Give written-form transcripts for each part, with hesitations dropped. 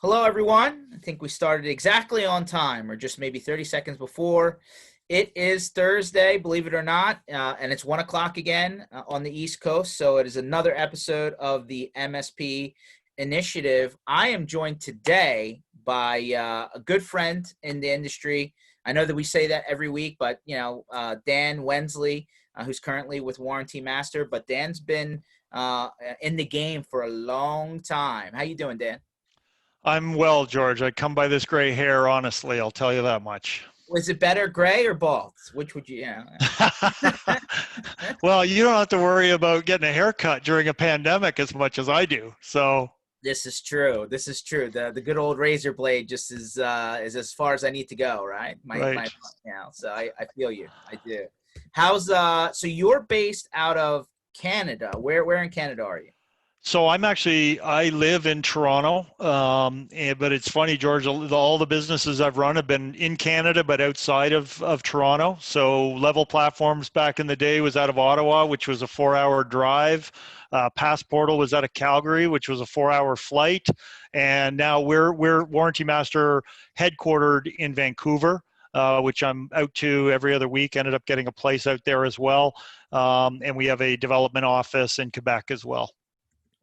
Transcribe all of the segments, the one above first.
Hello, everyone. I think we started exactly on time, or just maybe 30 seconds before. It is Thursday, believe it or not, and it's 1 o'clock again on the East Coast. So it is another episode of the MSP Initiative. I am joined today by a good friend in the industry. I know that we say that every week, but Dan Wensley, who's currently with Warranty Master, but Dan's been in the game for a long time. How you doing, Dan? I'm well, George. I come by this gray hair, honestly. I'll tell you that much. Was it better gray or bald? Which would you, Well, you don't have to worry about getting a haircut during a pandemic as much as I do. So, This is true. This is true. The good old razor blade just is as far as I need to go, right? My right. so I feel you. I do. How's so you're based out of Canada. Where in Canada are you? So I live in Toronto, but it's funny, George, all the businesses I've run have been in Canada, but outside of Toronto. So Level Platforms back in the day was out of Ottawa, which was a 4-hour drive. Passportal was out of Calgary, which was a 4-hour flight. And now we're Warranty Master headquartered in Vancouver, which I'm out to every other week. Ended up getting a place out there as well. And we have a development office in Quebec as well.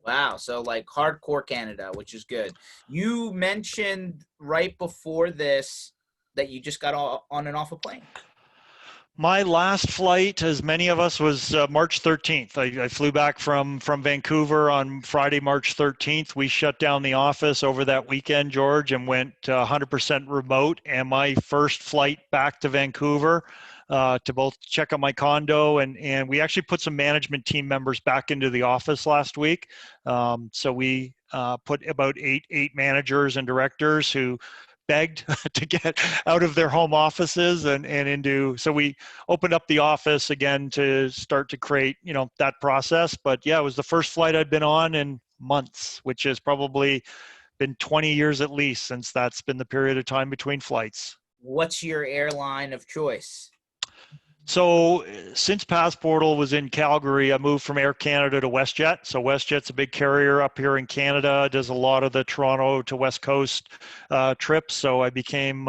Wow. So like hardcore Canada, which is good. You mentioned right before this that you just got on and off a plane. My last flight, as many of us, was March 13th. I flew back from Vancouver on Friday, March 13th. We shut down the office over that weekend, George, and went 100% remote. And my first flight back to Vancouver to both check out my condo, and we actually put some management team members back into the office last week. So we put about eight managers and directors who begged to get out of their home offices and into, so we opened up the office again to start to create, that process. But yeah, it was the first flight I'd been on in months, which has probably been 20 years at least since that's been the period of time between flights. What's your airline of choice? So since Passportal was in Calgary, I moved from Air Canada to WestJet. So WestJet's a big carrier up here in Canada, does a lot of the Toronto to West Coast trips. So I became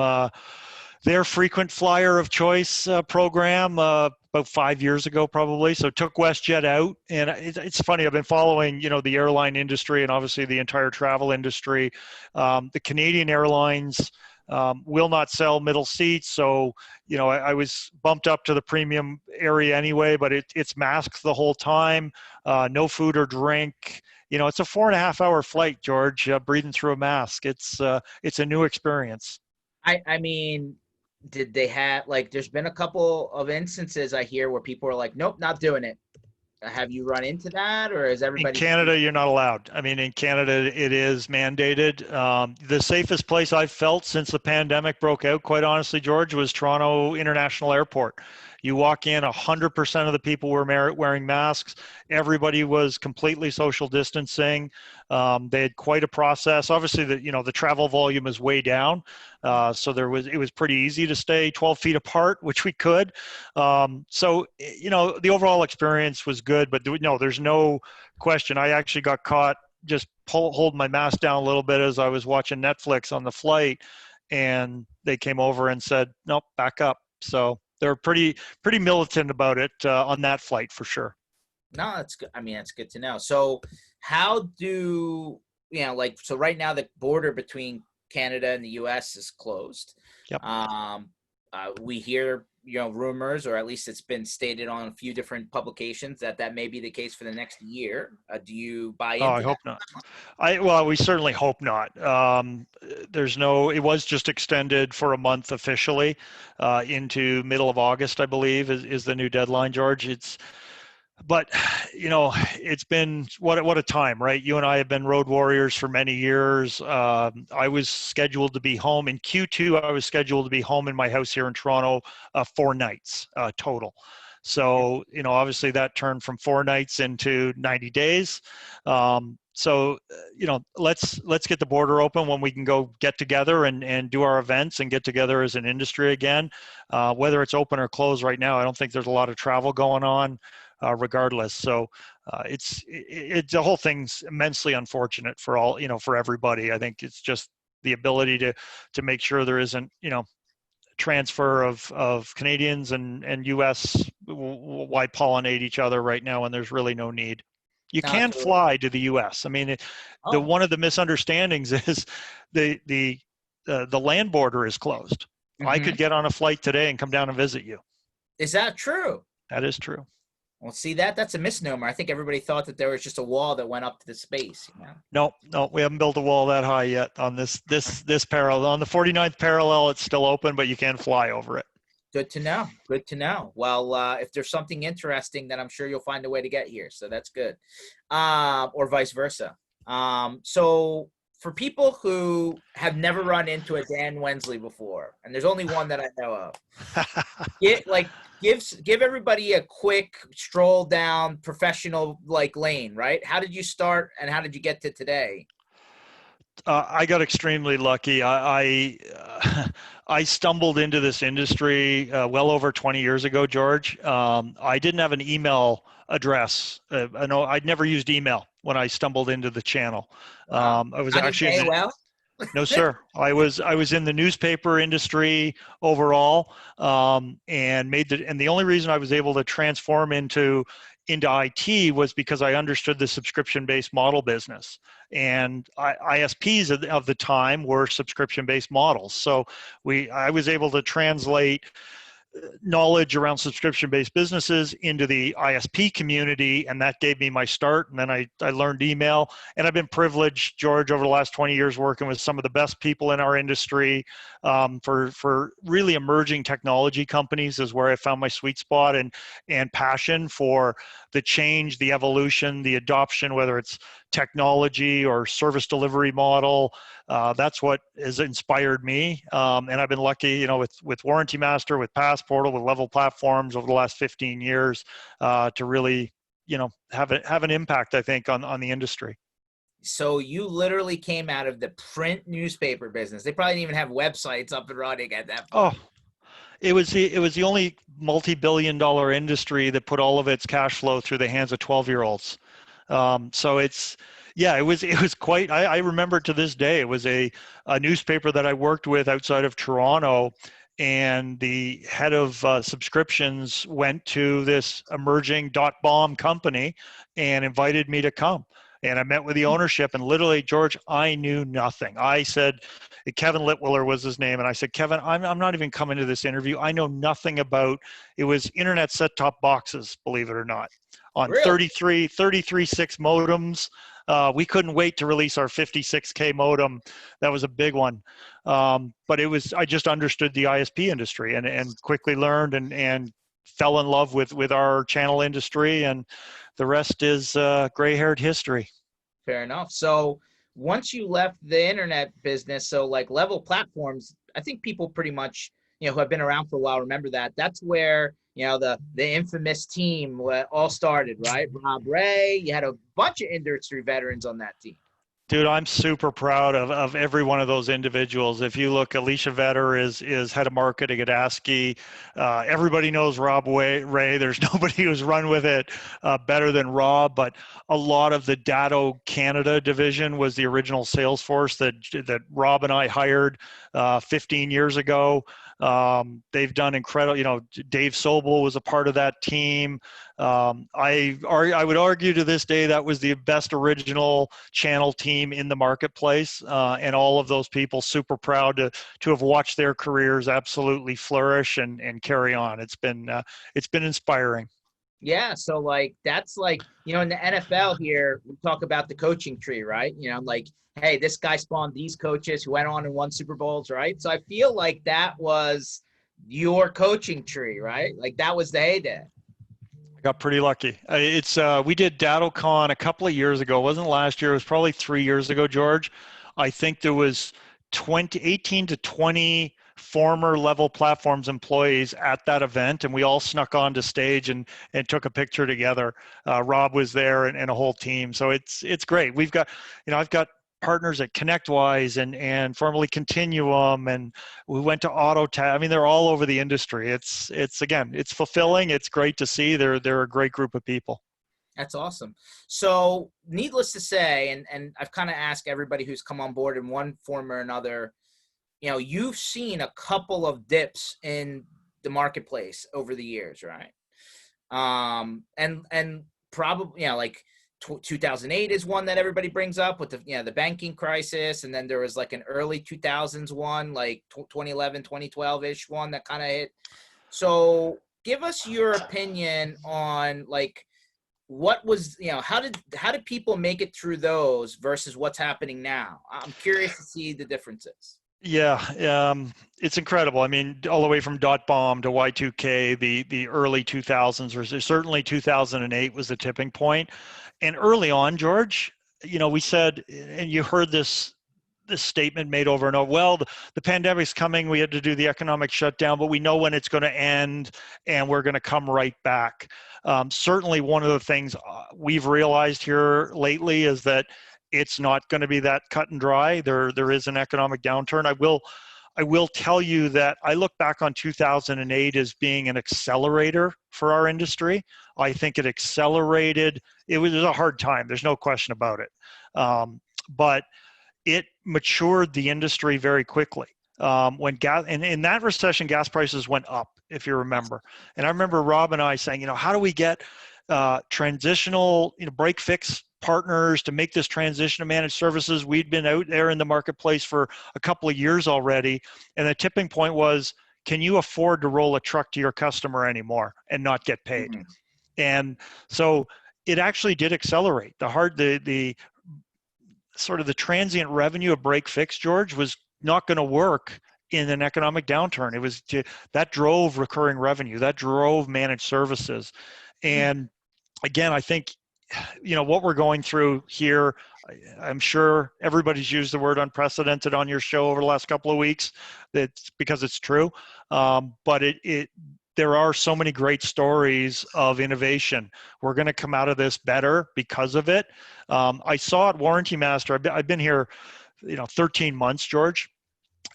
their frequent flyer of choice program about 5 years ago, probably. So took WestJet out, and it's funny. I've been following, the airline industry and obviously the entire travel industry. The Canadian airlines will not sell middle seats. So, I was bumped up to the premium area anyway, but it's masked the whole time, no food or drink. It's a 4.5-hour flight, George, breathing through a mask. It's a new experience. I mean, did they have like? There's been a couple of instances I hear where people are like, "Nope, not doing it." Have you run into that, or is In everybody? Canada, you're not allowed. I mean, in Canada, it is mandated. The safest place I've felt since the pandemic broke out, quite honestly, George, was Toronto International Airport. You walk in, 100% of the people were wearing masks. Everybody was completely social distancing. They had quite a process. Obviously, the travel volume is way down, so it was pretty easy to stay 12 feet apart, which we could. So the overall experience was good, but no, there's no question. I actually got caught just holding my mask down a little bit as I was watching Netflix on the flight, and they came over and said, "Nope, back up." So they're pretty militant about it on that flight for sure. No, that's good. I mean, that's good to know. So, how do like? So right now, the border between Canada and the U.S. is closed. Yep. We hear rumors, or at least it's been stated on a few different publications that may be the case for the next year. Do you buy Oh, I into that? hope not. Well, we certainly hope not. It was just extended for a month officially into middle of August, I believe, is the new deadline, George. But it's been what a time, right? You and I have been road warriors for many years. I was scheduled to be home in Q2. I was scheduled to be home in my house here in Toronto 4 nights total. So obviously that turned from 4 nights into 90 days. So let's get the border open when we can go get together and do our events and get together as an industry again. Whether it's open or closed right now, I don't think there's a lot of travel going on. Regardless, so it's the whole thing's immensely unfortunate for all for everybody. I think it's just the ability to make sure there isn't, transfer of Canadians and US. Why pollinate each other right now when there's really no need? You can Absolutely. fly to the US. I mean, the Oh. one of the misunderstandings is the land border is closed. I Hmm. could get on a flight today and come down and visit you. Is that true? That is true. Well, see, that's a misnomer. I think everybody thought that there was just a wall that went up to the space. No, we haven't built a wall that high yet on this parallel. On the 49th parallel, it's still open, but you can fly over it. Good to know. Good to know. Well, if there's something interesting, then I'm sure you'll find a way to get here. So that's good. Or vice versa. So for people who have never run into a Dan Wensley before, and there's only one that I know of, give everybody a quick stroll down professional lane, right? How did you start and how did you get to today? I got extremely lucky. I stumbled into this industry well over 20 years ago, George. I didn't have an email address. I know I'd never used email when I stumbled into the channel. Wow. I was Not even actually AOL? no, sir. I was in the newspaper industry overall, and the only reason I was able to transform into IT was because I understood the subscription-based model business. And ISPs of the time were subscription-based models. So I was able to translate knowledge around subscription-based businesses into the ISP community, and that gave me my start. And then I learned email, and I've been privileged, George, over the last 20 years working with some of the best people in our industry. For really emerging technology companies is where I found my sweet spot and passion for the change, the evolution, the adoption, whether it's technology or service delivery model. That's what has inspired me. And I've been lucky, with Warranty Master, with Passportal, with Level Platforms over the last 15 years to really, have an impact, I think, on the industry. So you literally came out of the print newspaper business. They probably didn't even have websites up and running at that Oh, point. it was the only multi-billion-dollar industry that put all of its cash flow through the hands of 12-year-olds. So it was quite, I remember to this day, it was a newspaper that I worked with outside of Toronto, and the head of subscriptions went to this emerging .bomb company and invited me to come. And I met with the ownership, and literally, George, I knew nothing. I said, Kevin Litwiller was his name, and I said, Kevin, I'm not even coming to this interview. I know nothing about, it was internet set-top boxes, believe it or not, on Really? 33.6 modems. We couldn't wait to release our 56K modem. That was a big one. But I just understood the ISP industry and quickly learned and fell in love with our channel industry, and the rest is gray-haired history. Fair enough. So once you left the internet business, so Level Platforms, I think people pretty much, who have been around for a while remember that. That's where, the infamous team all started, right? Rob Ray, you had a bunch of industry veterans on that team. Dude, I'm super proud of every one of those individuals. If you look, Alicia Vetter is head of marketing at ASCII. Everybody knows Rob Ray. There's nobody who's run with it better than Rob. But a lot of the Datto Canada division was the original sales force that Rob and I hired 15 years ago. They've done incredible. Dave Sobel was a part of that team. I would argue to this day that was the best original channel team in the marketplace, and all of those people super proud to have watched their careers absolutely flourish and carry on. It's been inspiring. Yeah, so that's in the NFL here, we talk about the coaching tree, right? Hey, this guy spawned these coaches who went on and won Super Bowls, right? So I feel like that was your coaching tree, right? That was the heyday. I got pretty lucky. We did DattoCon a couple of years ago. It wasn't last year. It was probably 3 years ago, George. I think there was 18 to 20 former Level Platforms employees at that event, and we all snuck onto stage and took a picture together. Rob was there and a whole team. So it's great. We've got, I've got partners at ConnectWise and formerly Continuum, and we went to AutoTag. I mean, they're all over the industry. It's fulfilling. It's great to see. They're a great group of people. That's awesome. So needless to say, and I've kind of asked everybody who's come on board in one form or another, you've seen a couple of dips in the marketplace over the years, right? And probably, 2008 is one that everybody brings up with the banking crisis. And then there was like an early 2000s one, like 2011, 2012-ish one that kind of hit. So give us your opinion on like, what was, how did people make it through those versus what's happening now? I'm curious to see the differences. Yeah, it's incredible. I mean, all the way from dot bomb to Y2K, the early 2000s, or certainly 2008 was the tipping point. And early on, George, we said, and you heard this statement made over and over, well, the pandemic's coming, we had to do the economic shutdown, but we know when it's going to end and we're going to come right back. Certainly one of the things we've realized here lately is that it's not going to be that cut and dry. There is an economic downturn. I will tell you that I look back on 2008 as being an accelerator for our industry. I think it accelerated. It was a hard time. There's no question about it. But it matured the industry very quickly. When gas, and in that recession, gas prices went up, if you remember. And I remember Rob and I saying, how do we get transitional, break fix partners to make this transition to managed services? We'd been out there in the marketplace for a couple of years already. And the tipping point was, can you afford to roll a truck to your customer anymore and not get paid? Mm-hmm. And so it actually did accelerate. The sort of the transient revenue of break fix, George, was not going to work in an economic downturn. That drove recurring revenue, that drove managed services. And again, I think, what we're going through here, I'm sure everybody's used the word unprecedented on your show over the last couple of weeks. That's because it's true. But there are so many great stories of innovation. We're going to come out of this better because of it. I saw at Warranty Master, I've been here, 13 months, George.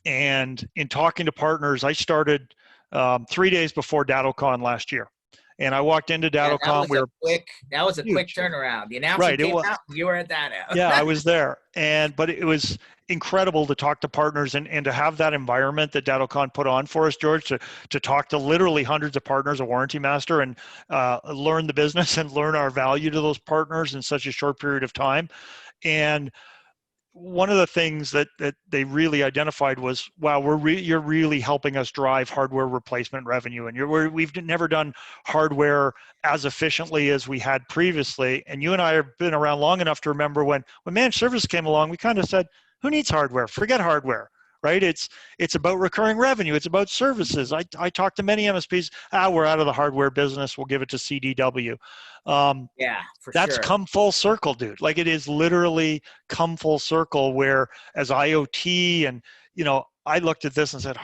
And in talking to partners, I started 3 days before DattoCon last year. And I walked into DattoCon. That was a quick huge. turnaround. The announcement Right, came out, you were at that out. Yeah, I was there. But it was incredible to talk to partners and to have that environment that DattoCon put on for us, George, to talk to literally hundreds of partners of Warranty Master and learn the business and learn our value to those partners in such a short period of time. And one of the things that they really identified was, wow, you're really helping us drive hardware replacement revenue, and we've never done hardware as efficiently as we had previously. And you and I have been around long enough to remember when managed service came along, we kind of said, who needs hardware? Forget hardware, right? It's about recurring revenue. It's about services. I talked to many MSPs. We're out of the hardware business. We'll give it to CDW. Yeah, for that's sure. come full circle, dude. Like, it is literally come full circle, where as IoT and, I looked at this and said,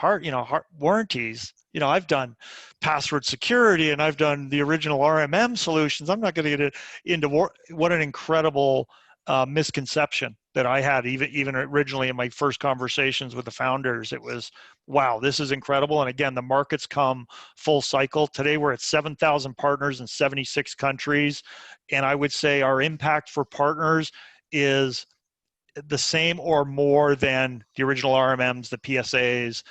warranties, I've done password security and I've done the original RMM solutions. I'm not going to get into what an incredible misconception that I had even originally in my first conversations with the founders. It was, wow, this is incredible. And again, the market's come full cycle. Today we're at 7,000 partners in 76 countries. And I would say our impact for partners is the same or more than the original RMMs, the PSAs,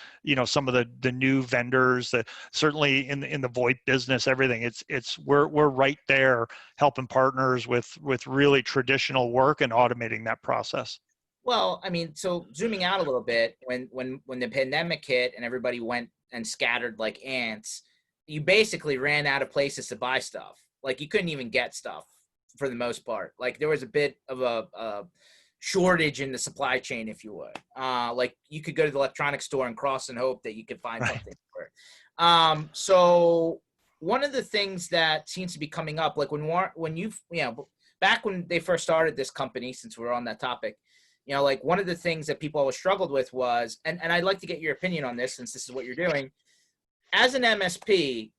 some of the new vendors, that certainly in the VoIP business, everything. We're right there helping partners with really traditional work and automating that process. Well, I mean, so zooming out a little bit, when the pandemic hit and everybody went and scattered like ants, you basically ran out of places to buy stuff. Like, you couldn't even get stuff for the most part. Like, there was a bit of a shortage in the supply chain, if you would. Like, you could go to the electronics store and cross and hope that you could find something for it. So one of the things that seems to be coming up, like when you've, back when they first started this company, since we're on that topic, like, one of the things that people always struggled with was, and I'd like to get your opinion on this, since this is what you're doing. As an MSP,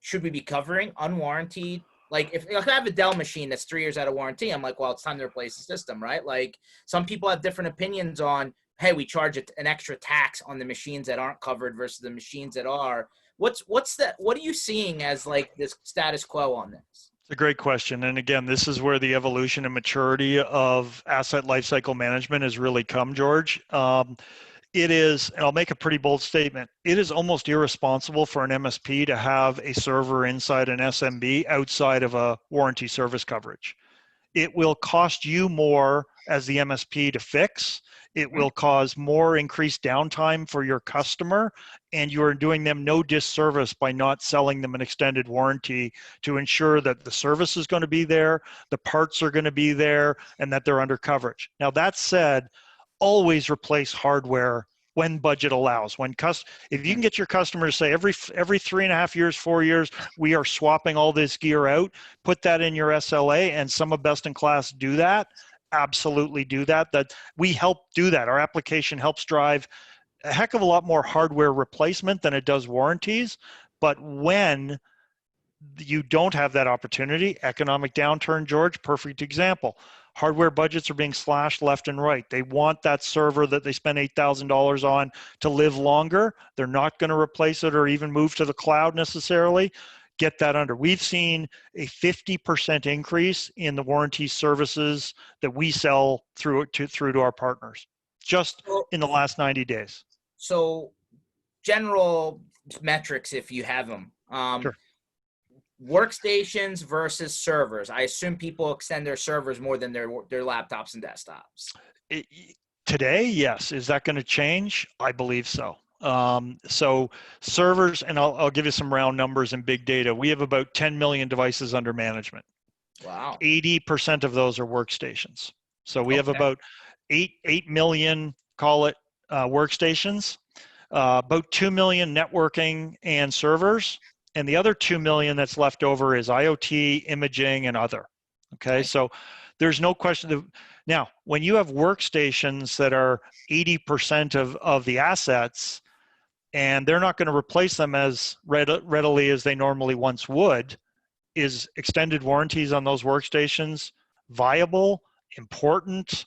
should we be covering unwarranted? Like, if I have a Dell machine that's 3 years out of warranty, I'm like, well, it's time to replace the system, right? Like, some people have different opinions on, hey, we charge an extra tax on the machines that aren't covered versus the machines that are. What are you seeing as like this status quo on this? It's a great question. And again, this is where the evolution and maturity of asset lifecycle management has really come, George. It is, and I'll make a pretty bold statement, it is almost irresponsible for an MSP to have a server inside an SMB outside of a warranty service coverage. It will cost you more as the MSP to fix. It will cause more increased downtime for your customer, and you are doing them no disservice by not selling them an extended warranty to ensure that the service is going to be there, the parts are going to be there, and that they're under coverage. Now, that said, always replace hardware when budget allows. If you can get your customers to say every 3.5 years, 4 years, we are swapping all this gear out, put that in your SLA, and some of best in class do that, absolutely do that. That we help do that. Our application helps drive a heck of a lot more hardware replacement than it does warranties. But when you don't have that opportunity, economic downturn, George, perfect example. Hardware budgets are being slashed left and right. They want that server that they spent $8,000 on to live longer. They're not going to replace it or even move to the cloud necessarily. Get that under. We've seen a 50% increase in the warranty services that we sell through to our partners just in the last 90 days. So general metrics, if you have them. Sure. Workstations versus servers. I assume people extend their servers more than their laptops and desktops. Today, yes. Is that going to change? I believe so. So servers, and I'll give you some round numbers and big data. We have about 10 million devices under management. Wow. 80% of those are workstations. So we have about 8 million, call it, workstations, about 2 million networking and servers. And the other 2 million that's left over is IoT, imaging, and other. Okay, so there's no question. Now, when you have workstations that are 80% of the assets, and they're not going to replace them as readily as they normally once would, is extended warranties on those workstations viable, important,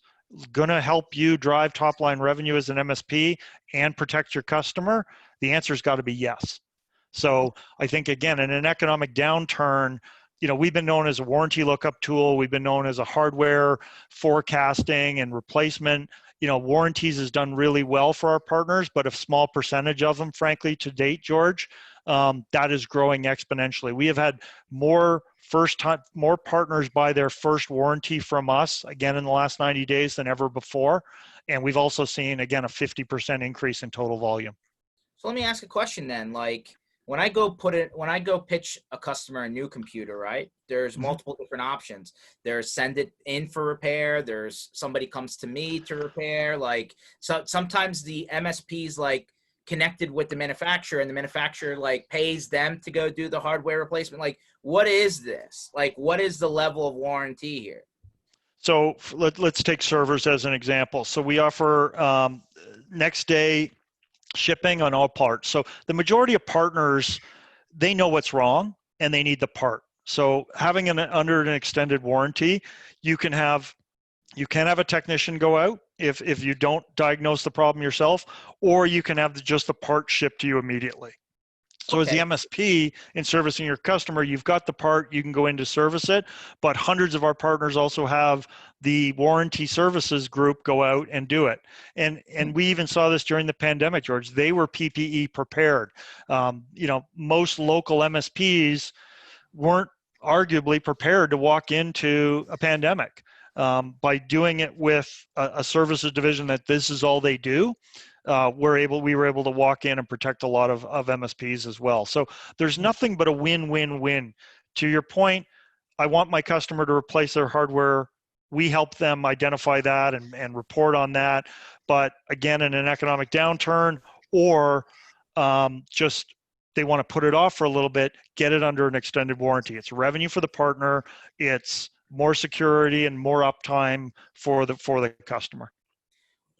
going to help you drive top line revenue as an MSP and protect your customer? The answer's got to be yes. So I think, again, in an economic downturn, we've been known as a warranty lookup tool. We've been known as a hardware forecasting and replacement. Warranties has done really well for our partners, but a small percentage of them, frankly, to date, George, that is growing exponentially. We have had more partners buy their first warranty from us, again, in the last 90 days than ever before. And we've also seen, again, a 50% increase in total volume. So let me ask a question then. Like, when I go pitch a customer a new computer, right? There's multiple different options. There's send it in for repair. There's somebody comes to me to repair. Like, so sometimes the MSP's like connected with the manufacturer, and the manufacturer like pays them to go do the hardware replacement. Like, what is this? Like, what is the level of warranty here? So let's take servers as an example. So we offer next day shipping on all parts. So the majority of partners, they know what's wrong and they need the part. So having under an extended warranty, you can have a technician go out if you don't diagnose the problem yourself, or you can have just the part shipped to you immediately. So as the MSP in servicing your customer, you've got the part, you can go in to service it, but hundreds of our partners also have the warranty services group go out and do it. And we even saw this during the pandemic, George. They were PPE prepared. Most local MSPs weren't arguably prepared to walk into a pandemic. By doing it with a services division that this is all they do, we were able to walk in and protect a lot of MSPs as well. So there's nothing but a win-win-win. To your point, I want my customer to replace their hardware. We help them identify that and report on that. But again, in an economic downturn, or just they want to put it off for a little bit, get it under an extended warranty. It's revenue for the partner. It's more security and more uptime for the customer.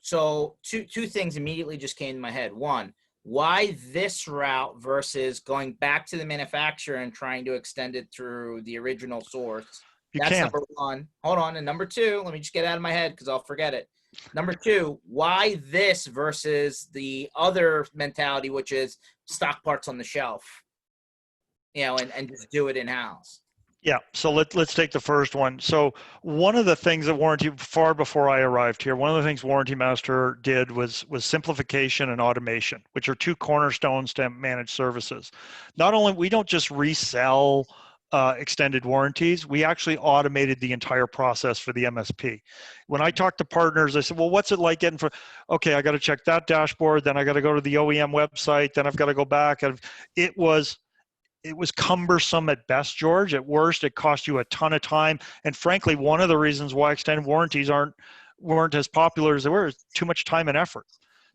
So two things immediately just came to my head. One, why this route versus going back to the manufacturer and trying to extend it through the original source? That's number one. Hold on. And number two, let me just get out of my head because I'll forget it. Number two, why this versus the other mentality, which is stock parts on the shelf, and just do it in-house? Yeah, so let's take the first one. So one of the things that Warranty, far before I arrived here, one of the things Warranty Master did was simplification and automation, which are two cornerstones to managed services. Not only, we don't just resell extended warranties, we actually automated the entire process for the MSP. When I talk to partners, I said, well, what's it like getting for, okay, I got to check that dashboard, then I got to go to the OEM website, then I've got to go back. It was it was cumbersome at best, George. At worst, it cost you a ton of time. And frankly, one of the reasons why extended warranties weren't as popular as they were is too much time and effort.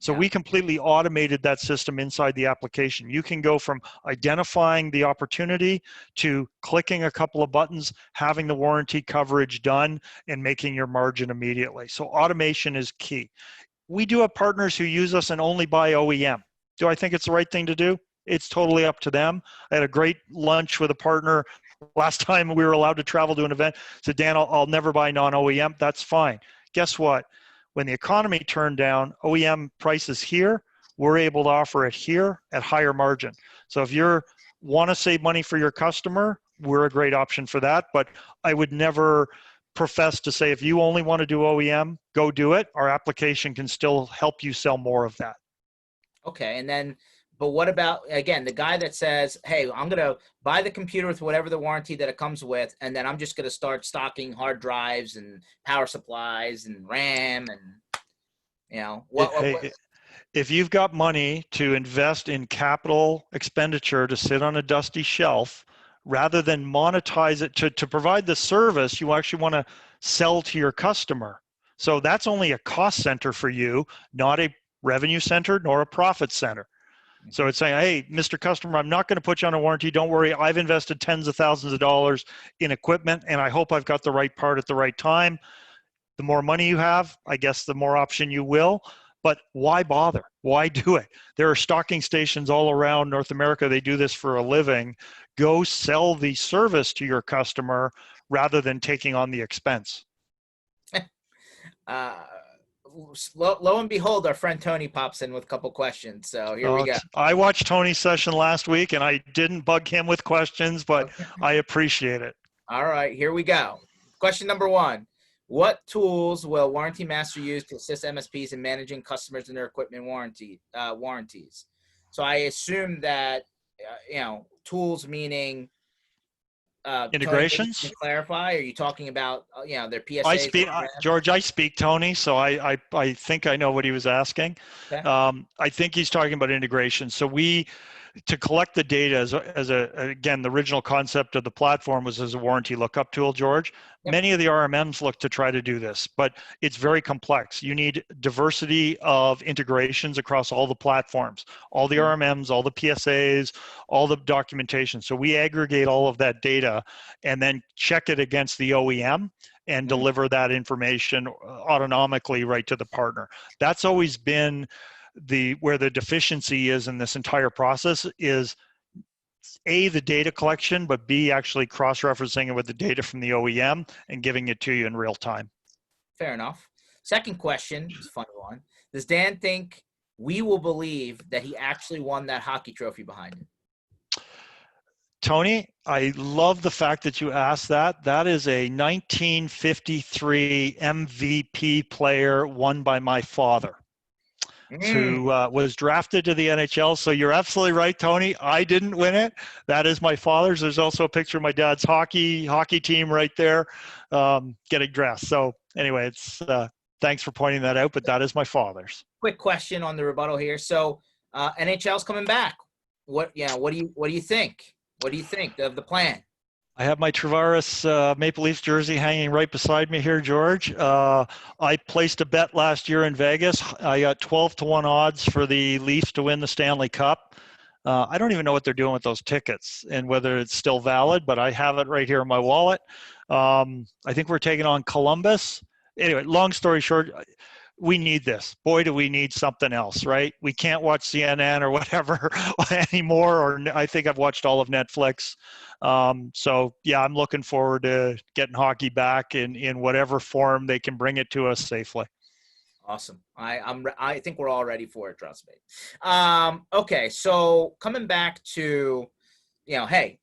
So Yeah. we completely automated that system inside the application. You can go from identifying the opportunity to clicking a couple of buttons, having the warranty coverage done, and making your margin immediately. So automation is key. We do have partners who use us and only buy OEM. Do I think it's the right thing to do? It's totally up to them. I had a great lunch with a partner last time we were allowed to travel to an event. Said, Dan, I'll never buy non-OEM. That's fine. Guess what? When the economy turned down, OEM prices here, we're able to offer it here at higher margin. So if you want to save money for your customer, we're a great option for that. But I would never profess to say if you only want to do OEM, go do it. Our application can still help you sell more of that. Okay. And then, but what about, again, the guy that says, hey, I'm going to buy the computer with whatever the warranty that it comes with, and then I'm just going to start stocking hard drives and power supplies and RAM and, what? If you've got money to invest in capital expenditure to sit on a dusty shelf, rather than monetize it to provide the service, you actually want to sell to your customer. So that's only a cost center for you, not a revenue center nor a profit center. So it's saying, hey, Mr. Customer, I'm not going to put you on a warranty. Don't worry. I've invested tens of thousands of dollars in equipment, and I hope I've got the right part at the right time. The more money you have, I guess the more option you will. But why bother? Why do it? There are stocking stations all around North America. They do this for a living. Go sell the service to your customer rather than taking on the expense. uh, lo and behold, our friend Tony pops in with a couple questions. So here we go. I watched Tony's session last week, and I didn't bug him with questions, but Okay. I appreciate it. All right, here we go. Question number one. What tools will Warranty Master use to assist MSPs in managing customers and their equipment warranties? So I assume that, tools meaning, Tony, maybe you can Integrations. clarify. Are you talking about, their I PSAs? speak, George. I speak Tony, so I think I know what he was asking. Okay. I think he's talking about integration. So to collect the data again, the original concept of the platform was as a warranty lookup tool, George. Yep. Many of the RMMs look to try to do this, but it's very complex. You need diversity of integrations across all the platforms, all the RMMs, all the PSAs, all the documentation. So we aggregate all of that data and then check it against the OEM and deliver that information autonomically right to the partner. That's always been where the deficiency is in this entire process is A, the data collection, but B, actually cross-referencing it with the data from the OEM and giving it to you in real time. Fair enough. Second question, it's a funny one. Does Dan think we will believe that he actually won that hockey trophy behind him? Tony, I love the fact that you asked that. That is a 1953 MVP player won by my father, who was drafted to the NHL. So you're absolutely right, Tony. I didn't win it. That is my father's. There's also a picture of my dad's hockey team right there getting dressed. So anyway, thanks for pointing that out, but that is my father's. Quick question on the rebuttal here. So NHL's coming back. What do you think? What do you think of the plan? I have my Travaris Maple Leafs jersey hanging right beside me here, George. I placed a bet last year in Vegas. I got 12-1 odds for the Leafs to win the Stanley Cup. I don't even know what they're doing with those tickets and whether it's still valid, but I have it right here in my wallet. I think we're taking on Columbus. Anyway, long story short, we need this. Boy, do we need something else, right? We can't watch CNN or whatever anymore, or I think I've watched all of Netflix. So, yeah, I'm looking forward to getting hockey back in whatever form they can bring it to us safely. Awesome. I think we're all ready for it. Trust me. Okay. So coming back to, hey,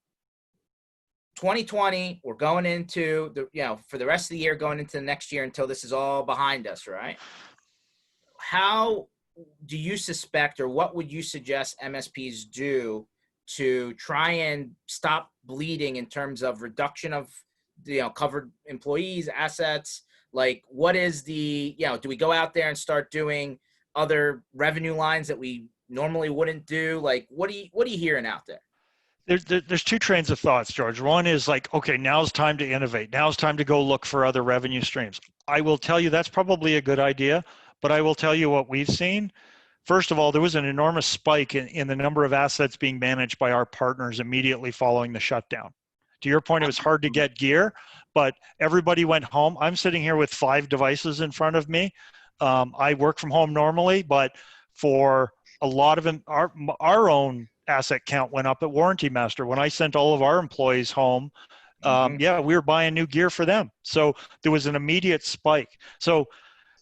2020, we're going into the, for the rest of the year, going into the next year until this is all behind us, right? How do you suspect, or what would you suggest MSPs do to try and stop bleeding in terms of reduction of, covered employees, assets? Like, what is the, do we go out there and start doing other revenue lines that we normally wouldn't do? Like, what are you hearing out there? There's two trains of thoughts, George. One is like, okay, now's time to innovate. Now's time to go look for other revenue streams. I will tell you that's probably a good idea, but I will tell you what we've seen. First of all, there was an enormous spike in the number of assets being managed by our partners immediately following the shutdown. To your point, it was hard to get gear, but everybody went home. I'm sitting here with 5 devices in front of me. I work from home normally, but for a lot of them, our own asset count went up at Warranty Master. When I sent all of our employees home, yeah, we were buying new gear for them. So there was an immediate spike. So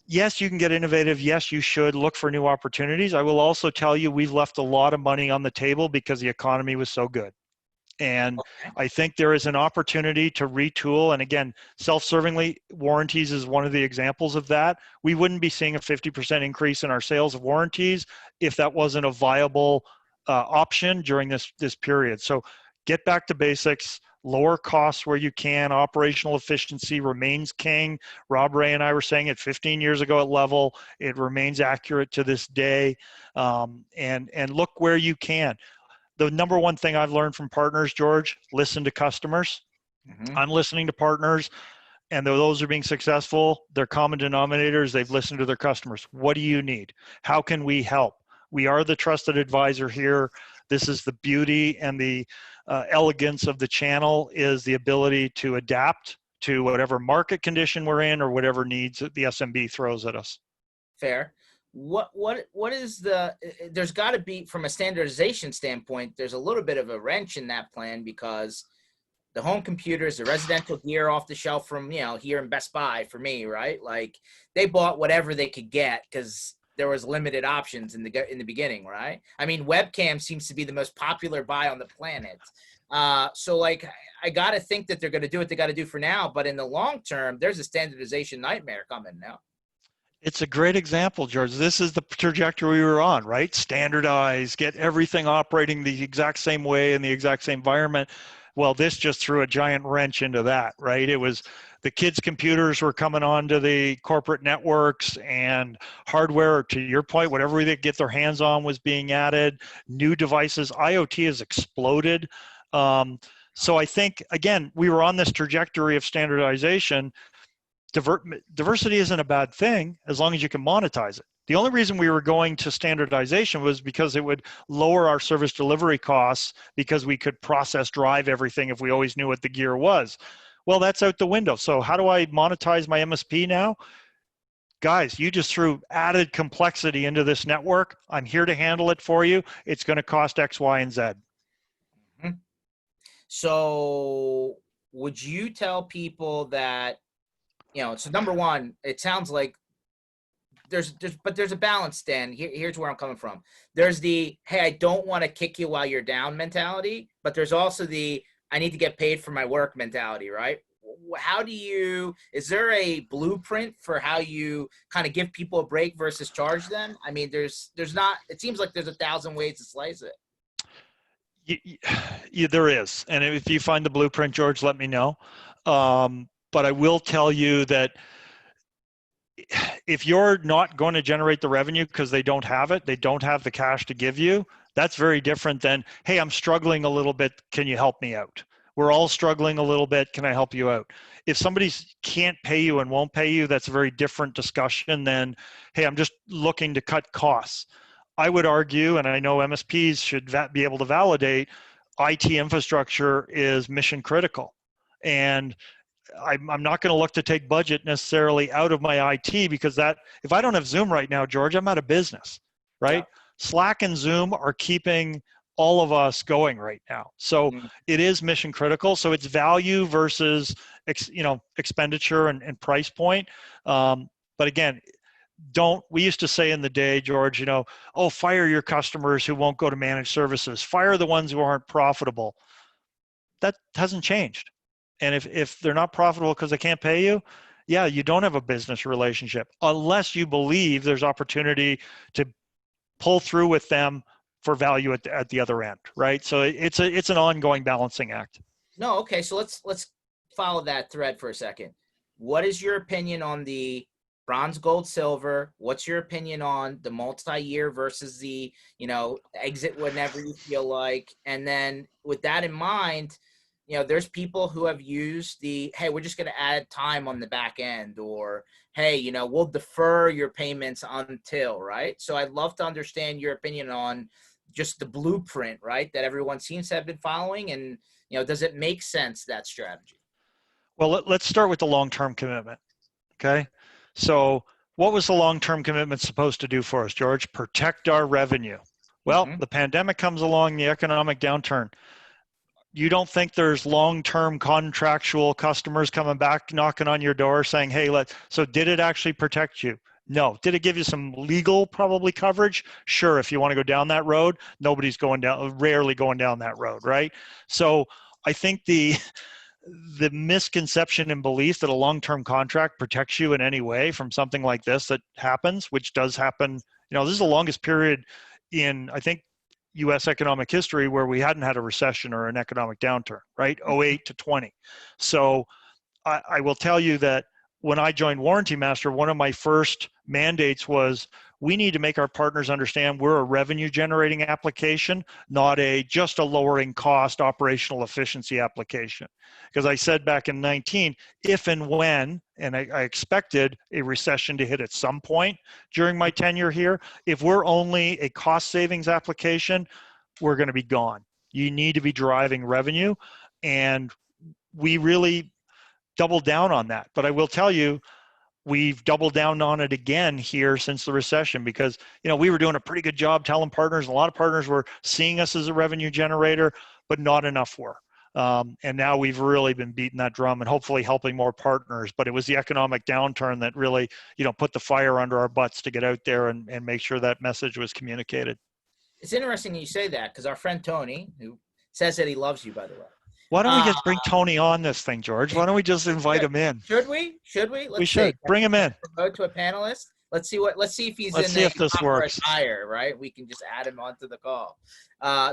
yes, you can get innovative. Yes, you should look for new opportunities. I will also tell you, we've left a lot of money on the table because the economy was so good. And I think there is an opportunity to retool. And again, self-servingly, warranties is one of the examples of that. We wouldn't be seeing a 50% increase in our sales of warranties if that wasn't a viable option during this period. So get back to basics, lower costs where you can. Operational efficiency remains king. Rob Ray and I were saying it 15 years ago at Level. It remains accurate to this day. And look where you can. The number one thing I've learned from partners, George, listen to customers. I'm listening to partners, and those are being successful. Their common denominators, they've listened to their customers. What do you need? How can we help? We are the trusted advisor here. This is the beauty and the elegance of the channel, is the ability to adapt to whatever market condition we're in or whatever needs that the SMB throws at us. Fair. What is the, there's got to be, from a standardization standpoint, there's a little bit of a wrench in that plan, because the home computers, the residential gear off the shelf from, here in Best Buy for me, right? Like, they bought whatever they could get because there was limited options in the beginning, right? I mean, webcam seems to be the most popular buy on the planet. So like, I got to think that they're going to do what they got to do for now, but in the long term, there's a standardization nightmare coming now. It's a great example, George. This is the trajectory we were on, right? Standardize, get everything operating the exact same way in the exact same environment. Well, this just threw a giant wrench into that, right? It was the kids' computers were coming onto the corporate networks, and hardware, to your point, whatever they could get their hands on was being added. New devices, IoT has exploded. So I think, again, we were on this trajectory of standardization. Diversity isn't a bad thing as long as you can monetize it. The only reason we were going to standardization was because it would lower our service delivery costs, because we could process drive everything if we always knew what the gear was. Well, that's out the window. So how do I monetize my MSP now? Guys, you just threw added complexity into this network. I'm here to handle it for you. It's going to cost X, Y, and Z. So would you tell people that, so number one, it sounds like there's a balance, Stan. Here's where I'm coming from. There's the, hey, I don't want to kick you while you're down mentality, but there's also the, I need to get paid for my work mentality, right? How do you, is there a blueprint for how you kind of give people a break versus charge them? I mean, there's not, it seems like there's 1,000 ways to slice it. There is. And if you find the blueprint, George, let me know. But I will tell you that if you're not going to generate the revenue because they don't have it, they don't have the cash to give you, that's very different than, hey, I'm struggling a little bit. Can you help me out? We're all struggling a little bit. Can I help you out? If somebody can't pay you and won't pay you, that's a very different discussion than, hey, I'm just looking to cut costs. I would argue, and I know MSPs should be able to validate, IT infrastructure is mission critical. And I'm not going to look to take budget necessarily out of my IT, because that, if I don't have Zoom right now, George, I'm out of business, right? Yeah. Slack and Zoom are keeping all of us going right now. So it is mission critical. So it's value versus, expenditure and price point. But again, we used to say in the day, George, fire your customers who won't go to managed services. Fire the ones who aren't profitable. that hasn't changed. And if they're not profitable because they can't pay you, yeah, you don't have a business relationship unless you believe there's opportunity to pull through with them for value at the other end, right? So it's an ongoing balancing act. No, okay. So let's follow that thread for a second. What is your opinion on the bronze, gold, silver? What's your opinion on the multi-year versus the, exit whenever you feel like? And then with that in mind, there's people who have used the, hey, we're just going to add time on the back end, or, hey, we'll defer your payments until, right? So I'd love to understand your opinion on just the blueprint, right, that everyone seems to have been following. And, does it make sense, that strategy? Well, let's start with the long-term commitment, okay? So what was the long-term commitment supposed to do for us, George? Protect our revenue. Well, the pandemic comes along, the economic downturn. You don't think there's long-term contractual customers coming back knocking on your door saying, hey, so did it actually protect you? No. Did it give you some legal probably coverage? Sure, if you want to go down that road. Nobody's rarely going down that road, right? So I think the misconception and belief that a long-term contract protects you in any way from something like this that happens, which does happen, this is the longest period in, I think, U.S. economic history where we hadn't had a recession or an economic downturn, right? 08 to 20. So I will tell you that when I joined Warranty Master, one of my first mandates was we need to make our partners understand we're a revenue generating application, not just a lowering cost operational efficiency application. Because I said back in 19, if and when, and I expected a recession to hit at some point during my tenure here, if we're only a cost savings application, we're going to be gone. You need to be driving revenue, and we really doubled down on that. But I will tell you, we've doubled down on it again here since the recession, because we were doing a pretty good job telling partners. A lot of partners were seeing us as a revenue generator, but not enough were. And now we've really been beating that drum and hopefully helping more partners. But it was the economic downturn that really, put the fire under our butts to get out there and make sure that message was communicated. It's interesting you say that, because our friend Tony, who says that he loves you, by the way. Why don't we just bring Tony on this thing, George? Why don't we just invite him in? Should we? We should. Bring him in. Promote to a panelist. Let's see if he's Let's see if this works. Hire, right? We can just add him onto the call.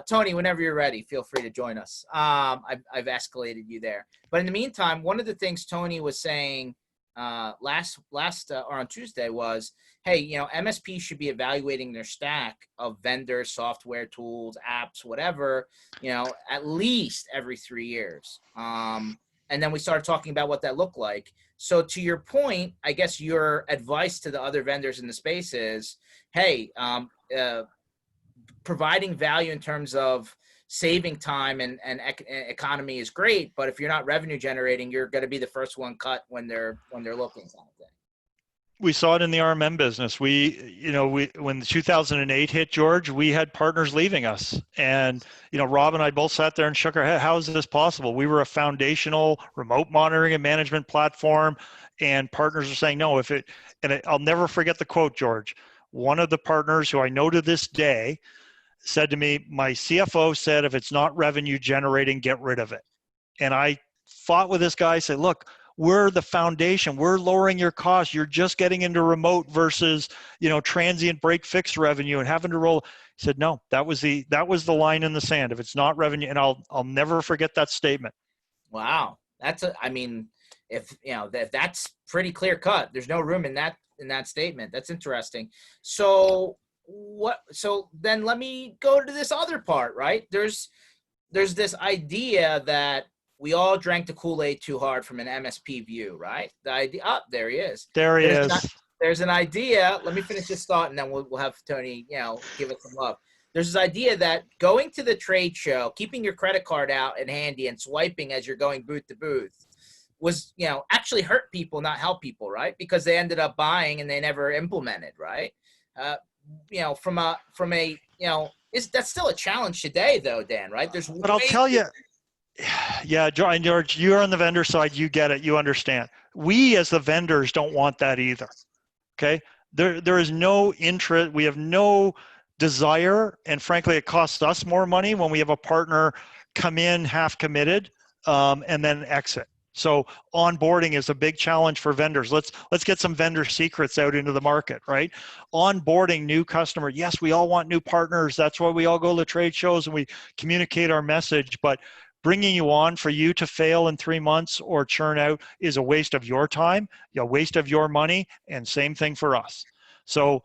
Tony, whenever you're ready, feel free to join us. I've escalated you there. But in the meantime, one of the things Tony was saying last or on Tuesday was, hey, MSP should be evaluating their stack of vendors, software, tools, apps, whatever, at least every 3 years. And then we started talking about what that looked like. So to your point, I guess your advice to the other vendors in the space is, hey, providing value in terms of saving time and economy is great, but if you're not revenue generating, you're going to be the first one cut when they're looking, kind of thing. We saw it in the RMM business. When 2008 hit, George, we had partners leaving us, and Rob and I both sat there and shook our head. How is this possible? We were a foundational remote monitoring and management platform, and partners are saying no. I'll never forget the quote, George. One of the partners, who I know to this day, said to me, my CFO said, if it's not revenue generating, get rid of it. And I fought with this guy, said, look, we're the foundation. We're lowering your costs. You're just getting into remote versus, transient break fix revenue and having to roll. He said, no, that was the line in the sand. If it's not revenue, and I'll never forget that statement. Wow. If that's pretty clear cut, there's no room in that statement. That's interesting. So then let me go to this other part, right? There's this idea that we all drank the Kool-Aid too hard from an MSP view, right? The idea, there he is. There he is. There's an idea. Let me finish this thought, and then we'll have Tony, give it some love. There's this idea that going to the trade show, keeping your credit card out and handy and swiping as you're going booth to booth was, actually hurt people, not help people, right? Because they ended up buying and they never implemented, right? That's still a challenge today, though, Dan, right? But I'll tell you, yeah, George, you're on the vendor side. You get it. You understand. We as the vendors don't want that either. Okay. There is no interest. We have no desire. And frankly, it costs us more money when we have a partner come in half committed and then exit. So onboarding is a big challenge for vendors. Let's get some vendor secrets out into the market, right? Onboarding new customer. Yes, we all want new partners. That's why we all go to trade shows and we communicate our message. But bringing you on for you to fail in 3 months or churn out is a waste of your time, a waste of your money, and same thing for us. So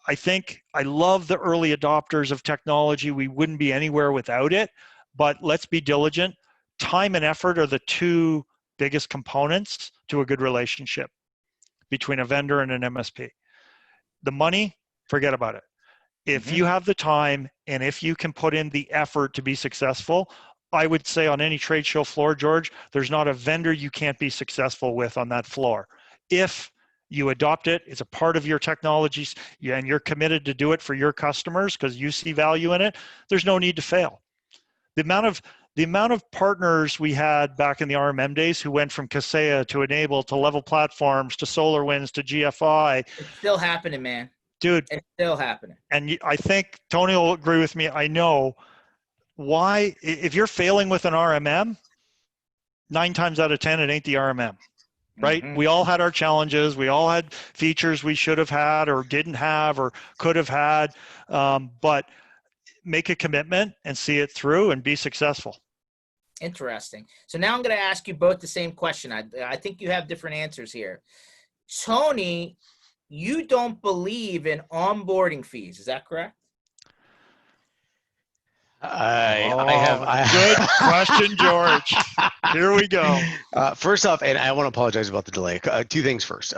I think I love the early adopters of technology. We wouldn't be anywhere without it, but let's be diligent. Time and effort are the two biggest components to a good relationship between a vendor and an MSP. The money, forget about it. If you have the time and if you can put in the effort to be successful, I would say on any trade show floor, George, there's not a vendor you can't be successful with on that floor. If you adopt it, it's a part of your technologies, and you're committed to do it for your customers because you see value in it, there's no need to fail. The amount of partners we had back in the RMM days who went from Kaseya to Enable to Level Platforms to SolarWinds to GFI. It's still happening, man. Dude. It's still happening. And I think Tony will agree with me. I know why. If you're failing with an RMM, 9 times out of 10, it ain't the RMM, right? We all had our challenges. We all had features we should have had or didn't have or could have had. But make a commitment and see it through and be successful. Interesting. So now I'm going to ask you both the same question. I think you have different answers here. Tony, you don't believe in onboarding fees. Is that correct? Good question, George. Here we go. First off, and I want to apologize about the delay. 2 things first.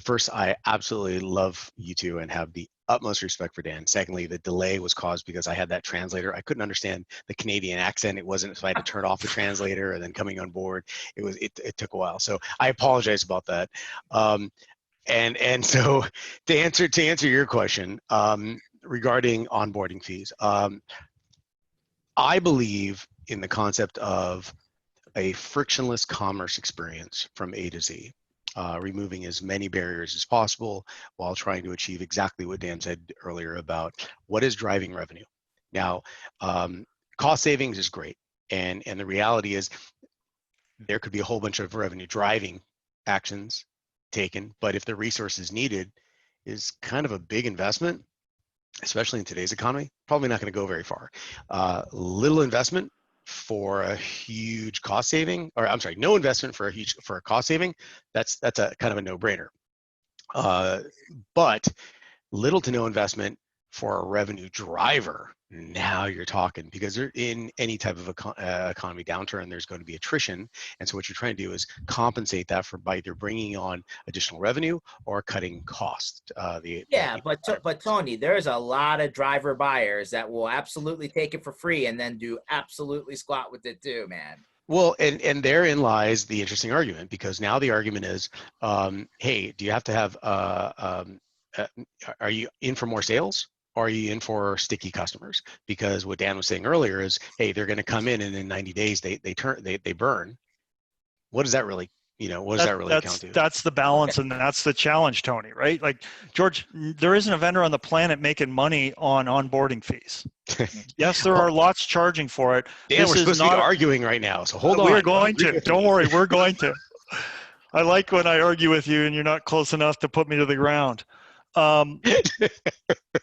First, I absolutely love you two and have the utmost respect for Dan. Secondly, the delay was caused because I had that translator. I couldn't understand the Canadian accent. It wasn't, so I had to turn off the translator and then coming on board. It took a while. So I apologize about that. And so to answer your question regarding onboarding fees, I believe in the concept of a frictionless commerce experience from A to Z, removing as many barriers as possible while trying to achieve exactly what Dan said earlier about what is driving revenue. Now, cost savings is great. And the reality is there could be a whole bunch of revenue driving actions taken, but if the resources needed is kind of a big investment, especially in today's economy, probably not going to go very far. Little investment for a huge cost saving, or I'm sorry, no investment for a cost saving. That's a kind of a no-brainer. But little to no investment for a revenue driver. Now you're talking, because in any type of economy downturn, there's going to be attrition. And so what you're trying to do is compensate that by either bringing on additional revenue or cutting costs. But Tony, there's a lot of driver buyers that will absolutely take it for free and then do absolutely squat with it too, man. Well, and therein lies the interesting argument, because now the argument is, hey, do you have to have, are you in for more sales? Or are you in for sticky customers? Because what Dan was saying earlier is, hey, they're going to come in and in 90 days they burn. What does that really, what does that really account to? That's the balance, and that's the challenge, Tony, right? Like, George, there isn't a vendor on the planet making money on onboarding fees. Yes, there are lots charging for it. Dan, we're supposed to be arguing right now, so hold on. We're going to. Don't worry, we're going to. I like when I argue with you and you're not close enough to put me to the ground.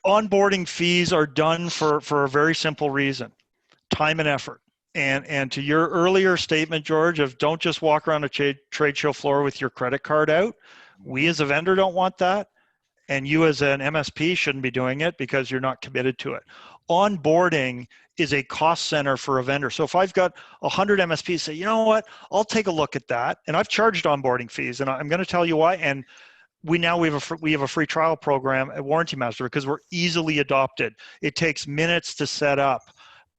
Onboarding fees are done for a very simple reason: time and effort. And to your earlier statement, George, of don't just walk around a trade show floor with your credit card out. We as a vendor don't want that, and you as an MSP shouldn't be doing it because you're not committed to it. Onboarding is a cost center for a vendor. So if I've got 100 MSPs say, you know what, I'll take a look at that, and I've charged onboarding fees, and I'm going to tell you why. And we have a free trial program at Warranty Master because we're easily adopted. It takes minutes to set up.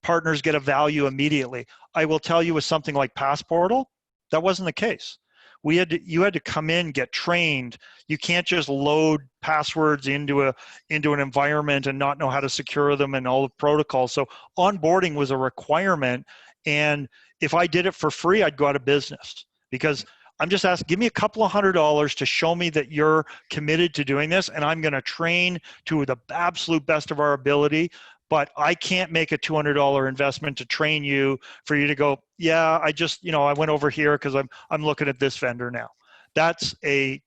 Partners get a value immediately. I will tell you, with something like Passportal, that wasn't the case. You had to come in, get trained. You can't just load passwords into an environment and not know how to secure them and all the protocols. So onboarding was a requirement. And if I did it for free, I'd go out of business, because I'm just asking, give me a couple of $100 to show me that you're committed to doing this, and I'm going to train to the absolute best of our ability. but I can't make a $200 investment to train you for you to go, yeah, I just, I went over here because I'm looking at this vendor now. That's the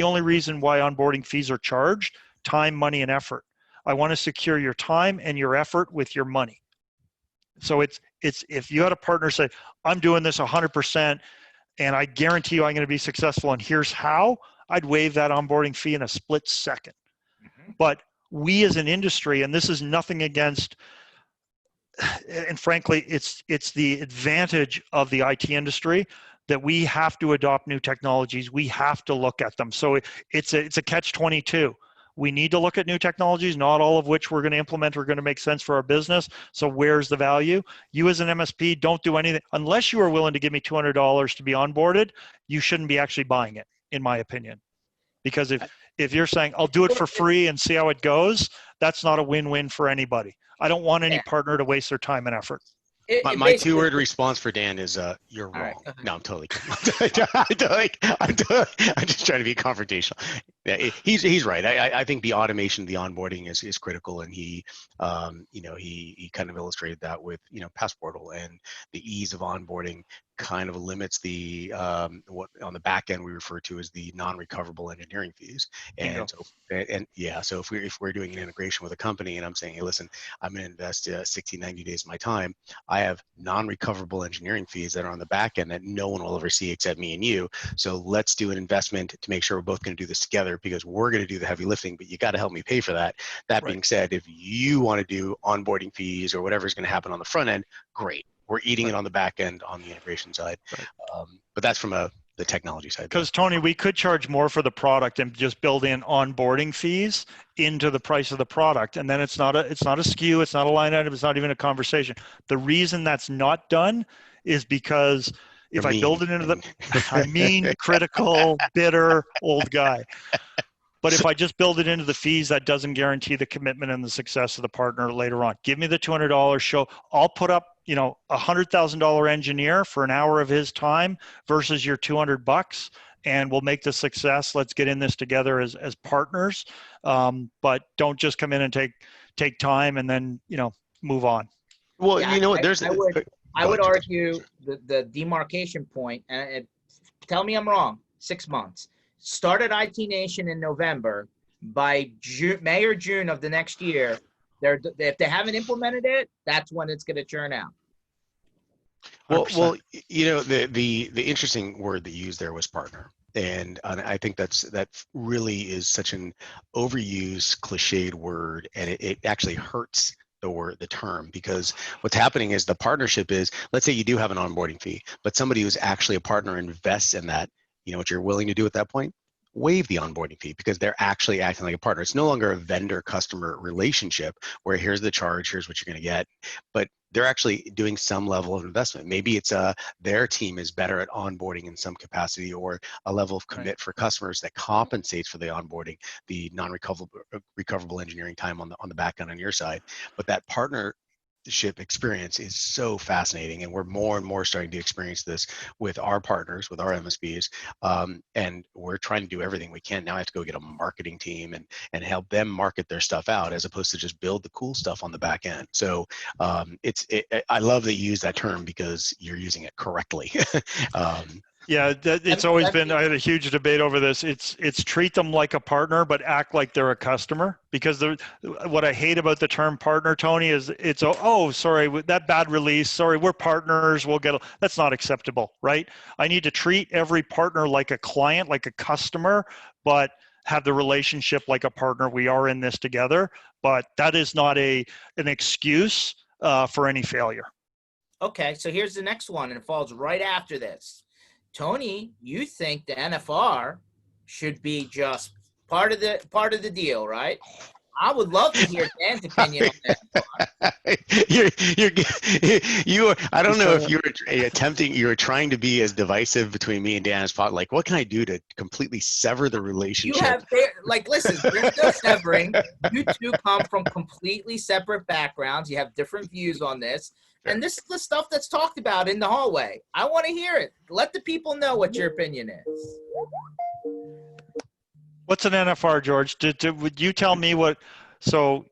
only reason why onboarding fees are charged: time, money, and effort. I want to secure your time and your effort with your money. So it's if you had a partner say, I'm doing this 100% and I guarantee you I'm going to be successful and here's how, I'd waive that onboarding fee in a split second. But we as an industry, and this is nothing against, and frankly, it's the advantage of the IT industry that we have to adopt new technologies. We have to look at them. So it's a catch-22. We need to look at new technologies, not all of which we're going to implement are going to make sense for our business. So where's the value? You as an MSP, don't do anything. Unless you are willing to give me $200 to be onboarded, you shouldn't be actually buying it, in my opinion. Because if you're saying, I'll do it for free and see how it goes, that's not a win-win for anybody. I don't want any partner to waste their time and effort. My two-word response for Dan is, you're wrong. Right, no, I'm totally kidding. I'm just trying to be confrontational. Yeah, he's right. I think the automation, the onboarding is critical, and he kind of illustrated that with Passportal, and the ease of onboarding kind of limits the what on the back end we refer to as the non-recoverable engineering fees. And so if we're doing an integration with a company and I'm saying, hey, listen, I'm going to invest 60, 90 days of my time, I have non-recoverable engineering fees that are on the back end that no one will ever see except me and you. So let's do an investment to make sure we're both going to do this together, because we're going to do the heavy lifting, but you got to help me pay for that. That being said, if you want to do onboarding fees or whatever is going to happen on the front end, great. We're eating it on the back end on the integration side. But that's from the technology side. Because Tony, we could charge more for the product and just build in onboarding fees into the price of the product, and then it's not a SKU, it's not a line item, it's not even a conversation. The reason that's not done is because if I build it into the critical, bitter old guy. But if I just build it into the fees, that doesn't guarantee the commitment and the success of the partner later on. Give me the $200 show. I'll put up, $100,000 engineer for an hour of his time versus your $200, and we'll make the success. Let's get in this together as partners. But don't just come in and take time and then, move on. Well, I would argue the demarcation point, and tell me I'm wrong, 6 months. Started IT Nation in November. By May or June of the next year, if they haven't implemented it, that's when it's going to churn out. Well, the interesting word that you used there was partner, and I think that really is such an overused, cliched word, and it actually hurts the term, because what's happening is the partnership is, let's say you do have an onboarding fee, but somebody who's actually a partner invests in that. You know what you're willing to do at that point? Waive the onboarding fee, because they're actually acting like a partner. It's no longer a vendor-customer relationship where here's the charge, here's what you're going to get, but they're actually doing some level of investment. Maybe it's their team is better at onboarding in some capacity, or a level of commit for customers that compensates for the onboarding, the non-recoverable engineering time on the back end on your side. But that partnership experience is so fascinating, and we're more and more starting to experience this with our partners, with our MSPs, and we're trying to do everything we can. Now I have to go get a marketing team and help them market their stuff out, as opposed to just build the cool stuff on the back end. So I love that you use that term, because you're using it correctly. Yeah, it's always been, I had a huge debate over this. It's treat them like a partner, but act like they're a customer. Because what I hate about the term partner, Tony, is sorry, that bad release. Sorry, we're partners. That's not acceptable, right? I need to treat every partner like a client, like a customer, but have the relationship like a partner. We are in this together, but that is not an excuse for any failure. Okay, so here's the next one, and it falls right after this. Tony, you think the NFR should be just part of the deal, right? I would love to hear Dan's opinion on that. I don't know if you were trying to be as divisive between me and Dan as possible. Like, what can I do to completely sever the relationship? Listen, there's no severing. You two come from completely separate backgrounds. You have different views on this. And this is the stuff that's talked about in the hallway. I want to hear it. Let the people know what your opinion is. What's an NFR, George? Would you tell me what? So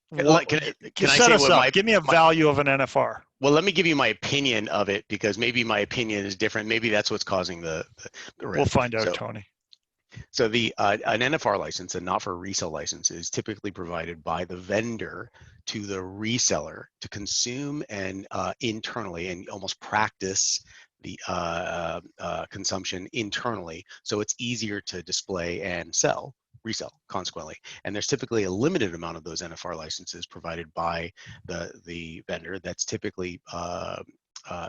What, Can I set say us what up. Give me a value of an NFR. well, let me give you my opinion of it, because maybe my opinion is different. Maybe that's what's causing the rift. We'll find out, Tony. So an NFR license, a not for resale license, is typically provided by the vendor to the reseller to consume and internally and almost practice the consumption internally, so it's easier to display and resell consequently. And there's typically a limited amount of those NFR licenses provided by the vendor that's typically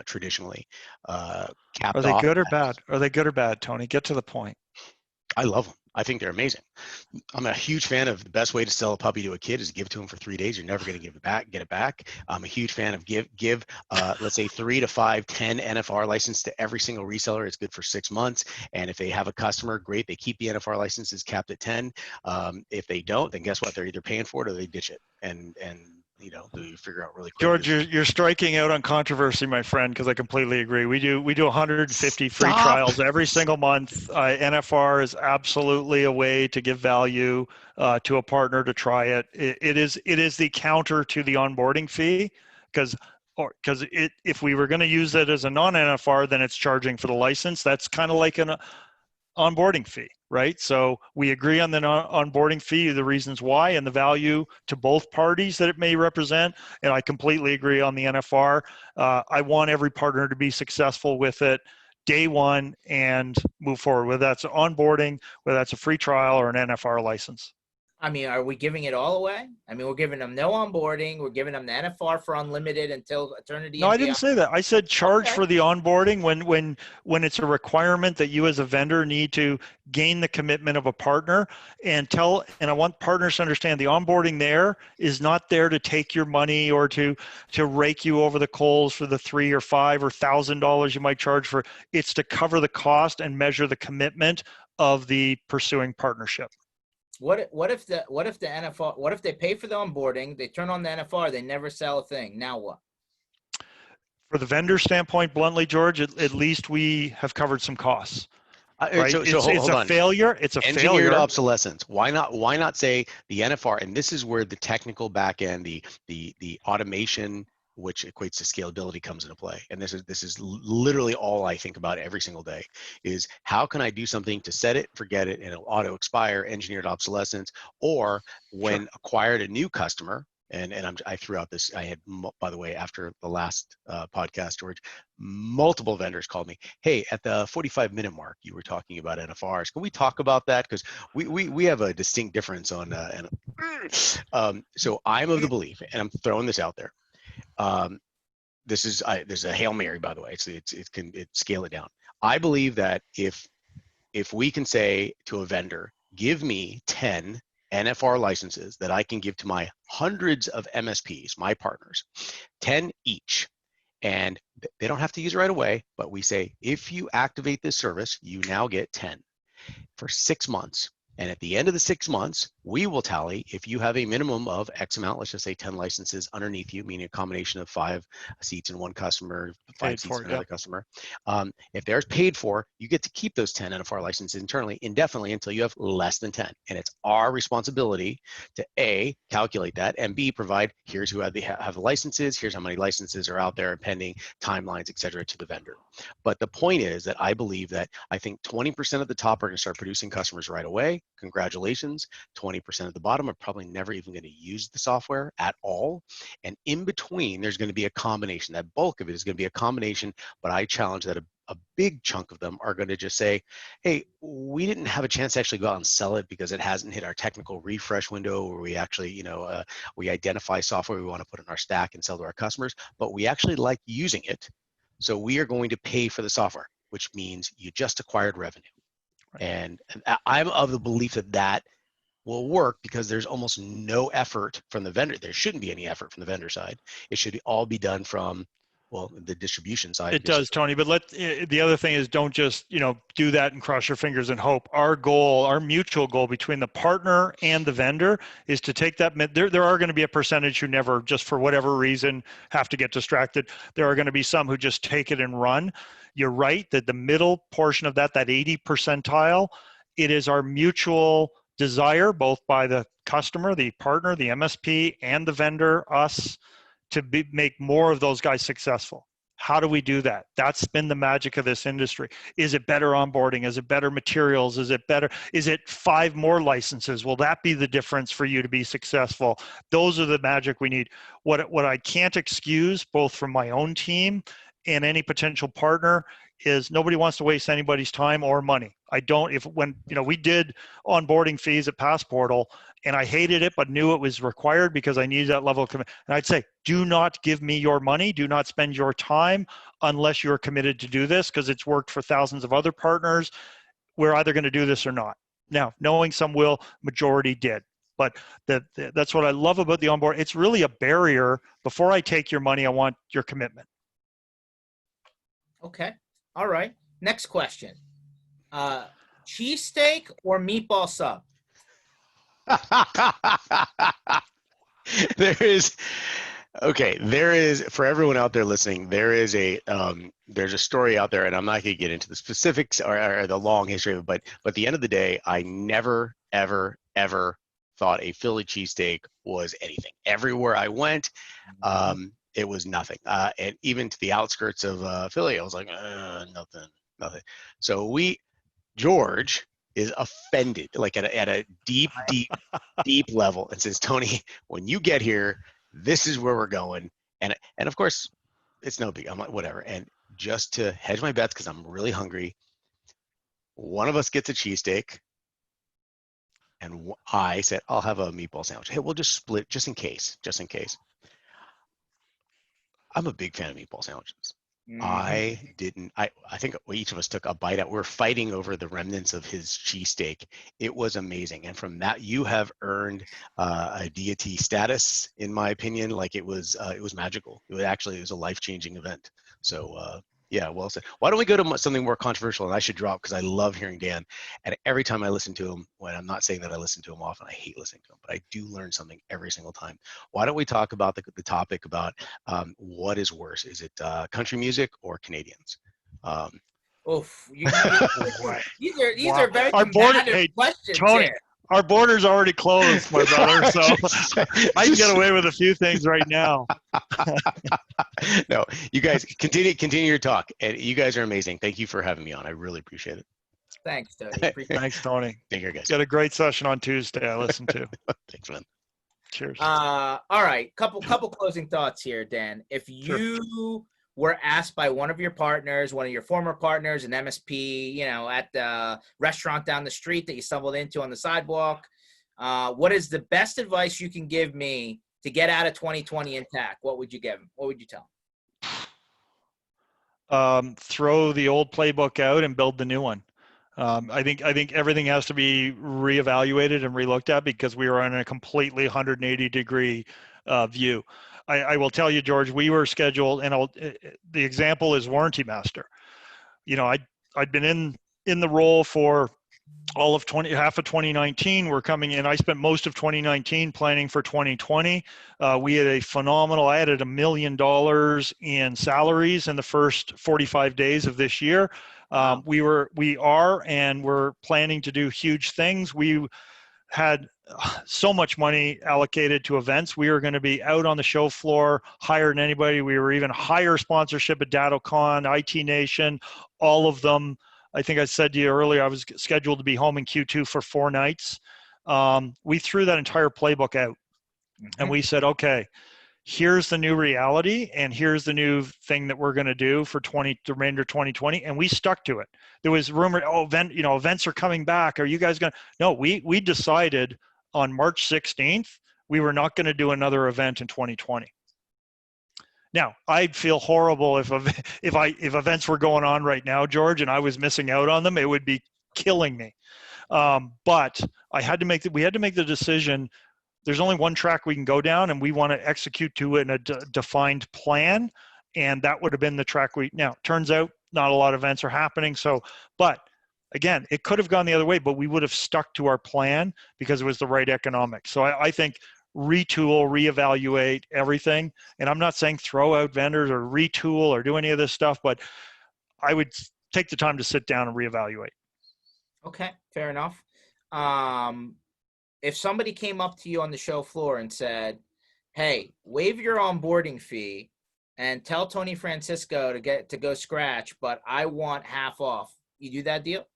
traditionally capped Are they off. good or bad? Are they good or bad, Tony? Get to the point. I love them. I think they're amazing. I'm a huge fan of the best way to sell a puppy to a kid is to give it to him for 3 days. You're never going to get it back. I'm a huge fan of give let's say 3 to 5, 10 NFR license to every single reseller. It's good for 6 months. And if they have a customer, great. They keep the NFR licenses capped at 10. If they don't, then guess what? They're either paying for it or they ditch it. And you figure out really quick. George, you're striking out on controversy, my friend, because I completely agree. We do 150 free Stop. trials every single month. NFR is absolutely a way to give value to a partner to try it. It is the counter to the onboarding fee, because if we were going to use it as a non-NFR, then it's charging for the license. That's kind of like an onboarding fee, right? So we agree on the onboarding fee, the reasons why, and the value to both parties that it may represent. And I completely agree on the NFR. I want every partner to be successful with it day one and move forward, whether that's onboarding, whether that's a free trial or an NFR license. I mean, are we giving it all away? I mean, we're giving them no onboarding. We're giving them the NFR for unlimited until eternity. No, I didn't say that. I said charge Okay. for the onboarding when it's a requirement that you as a vendor need to gain the commitment of a partner and I want partners to understand the onboarding there is not there to take your money or to rake you over the coals for the $3 or $5 or $1,000 you might charge for. It's to cover the cost and measure the commitment of the pursuing partnership. What if the NFR? What if they pay for the onboarding? They turn on the NFR. They never sell a thing. Now what? For the vendor standpoint, bluntly, George, at least we have covered some costs. Right? So it's hold a on. failure. It's a Engineered failure. obsolescence. Why not say the NFR? And this is where the technical back end, the automation, which equates to scalability, comes into play. And this is literally all I think about every single day is how can I do something to set it, forget it, and it'll auto expire, engineered obsolescence, or when acquired a new customer. And I threw out this, I had, by the way, after the last podcast, George, multiple vendors called me, hey, at the 45-minute mark, you were talking about NFRs. Can we talk about that? Because we have a distinct difference on, so I'm of the belief, and I'm throwing this out there. There's a Hail Mary, by the way, it scale it down. I believe that if we can say to a vendor, give me 10 NFR licenses that I can give to my hundreds of MSPs, my partners, 10 each. And they don't have to use it right away, but we say, if you activate this service, you now get 10 for 6 months. And at the end of the 6 months, we will tally if you have a minimum of X amount, let's just say 10 licenses underneath you, meaning a combination of 5 seats in one customer, 5 seats in another customer. If they're paid for, you get to keep those 10 NFR licenses internally indefinitely until you have less than 10. And it's our responsibility to A, calculate that, and B, provide, here's who have the licenses, here's how many licenses are out there and pending, timelines, et cetera, to the vendor. But the point is that I believe that I think 20% of the top are going to start producing customers right away. Congratulations. 20% of the bottom are probably never even going to use the software at all. And in between, there's going to be a combination. That bulk of it is going to be a combination, but I challenge that a big chunk of them are going to just say, hey, we didn't have a chance to actually go out and sell it because it hasn't hit our technical refresh window where we actually, we identify software we want to put in our stack and sell to our customers, but we actually like using it. So we are going to pay for the software, which means you just acquired revenue. Right. And I'm of the belief that will work because there's almost no effort from the vendor. There shouldn't be any effort from the vendor side. It should all be done from, well, the distribution side. It does, Tony, but the other thing is don't just, do that and cross your fingers and hope. Our goal, our mutual goal between the partner and the vendor is to take that, there are going to be a percentage who never, just for whatever reason, have to get distracted. There are going to be some who just take it and run. You're right that the middle portion of that 80 percentile, it is our mutual desire, both by the customer, the partner, the MSP, and the vendor, us, to make more of those guys successful. How do we do that? That's been the magic of this industry. Is it better onboarding? Is it better materials? Is it 5 more licenses? Will that be the difference for you to be successful? Those are the magic we need. What I can't excuse, both from my own team and any potential partner, is nobody wants to waste anybody's time or money. When we did onboarding fees at Passportal, and I hated it, but knew it was required because I needed that level of commitment. And I'd say, do not give me your money. Do not spend your time unless you're committed to do this, because it's worked for thousands of other partners. We're either going to do this or not. Now, knowing some will, majority did. But that's what I love about the onboard. It's really a barrier. Before I take your money, I want your commitment. Okay. All right. Next question. Cheesesteak or meatball sub? There is for everyone out there listening, there's a story out there, and I'm not going to get into the specifics or the long history of it, but at the end of the day, I never ever thought a Philly cheesesteak was anything. Everywhere I went, it was nothing, and even to the outskirts of Philly, I was like, nothing. So George is offended, like at a deep level, and says, Tony, when you get here, this is where we're going. And of course, it's no big. I'm like, whatever. And just to hedge my bets, because I'm really hungry, one of us gets a cheesesteak, and I said, I'll have a meatball sandwich. Hey, we'll just split just in case. I'm a big fan of meatball sandwiches. I think each of us took a bite out. We're fighting over the remnants of his cheesesteak. It was amazing. And from that, you have earned a deity status, in my opinion. Like it was magical. It was a life-changing event. So yeah, well said. Why don't we go to something more controversial, and I should drop, because I love hearing Dan. And every time I listen to him, when I'm not saying that I listen to him often, I hate listening to him, but I do learn something every single time. Why don't we talk about the topic about what is worse? Is it country music or Canadians? Oof. These are very Our combative questions, Tony, here. Our border's already closed, my brother, so I can get away with a few things right now. No, you guys continue your talk, and you guys are amazing. Thank you for having me on. I really appreciate it. Thanks, Tony. Thanks, Tony. Take care, guys. Got a great session on Tuesday I listened to. Thanks, man. Cheers. All right, couple closing thoughts here, Dan. If you were asked by one of your partners, one of your former partners, an MSP, at the restaurant down the street that you stumbled into on the sidewalk, what is the best advice you can give me to get out of 2020 intact? What would you give him? What would you tell him? Throw the old playbook out and build the new one. I think everything has to be reevaluated and relooked at, because we were on a completely 180-degree view. I will tell you, George, we were scheduled, and the example is Warranty Master. I'd been in the role for all of half of 2019. We're coming in. I spent most of 2019 planning for 2020. We had I added $1 million in salaries in the first 45 days of this year. We are, and we're planning to do huge things. We had so much money allocated to events. We were going to be out on the show floor, higher than anybody. We were even higher sponsorship at DattoCon, IT Nation, all of them. I think I said to you earlier, I was scheduled to be home in Q2 for 4 nights. We threw that entire playbook out, and we said, okay, here's the new reality, and here's the new thing that we're going to do for the remainder of 2020, and we stuck to it. There was rumor, events are coming back. Are you guys going to? No, we decided on March 16th we were not going to do another event in 2020. Now, I'd feel horrible if events were going on right now, George, and I was missing out on them. It would be killing me. But we had to make the decision. There's only one track we can go down, and we want to execute to it in a defined plan. And that would have been the track now, turns out not a lot of events are happening. But again, it could have gone the other way, but we would have stuck to our plan because it was the right economics. So I think retool, reevaluate everything. And I'm not saying throw out vendors or retool or do any of this stuff, but I would take the time to sit down and reevaluate. Okay, fair enough. if somebody came up to you on the show floor and said, hey, waive your onboarding fee and tell Tony Francisco to go scratch, but I want half off, you do that deal?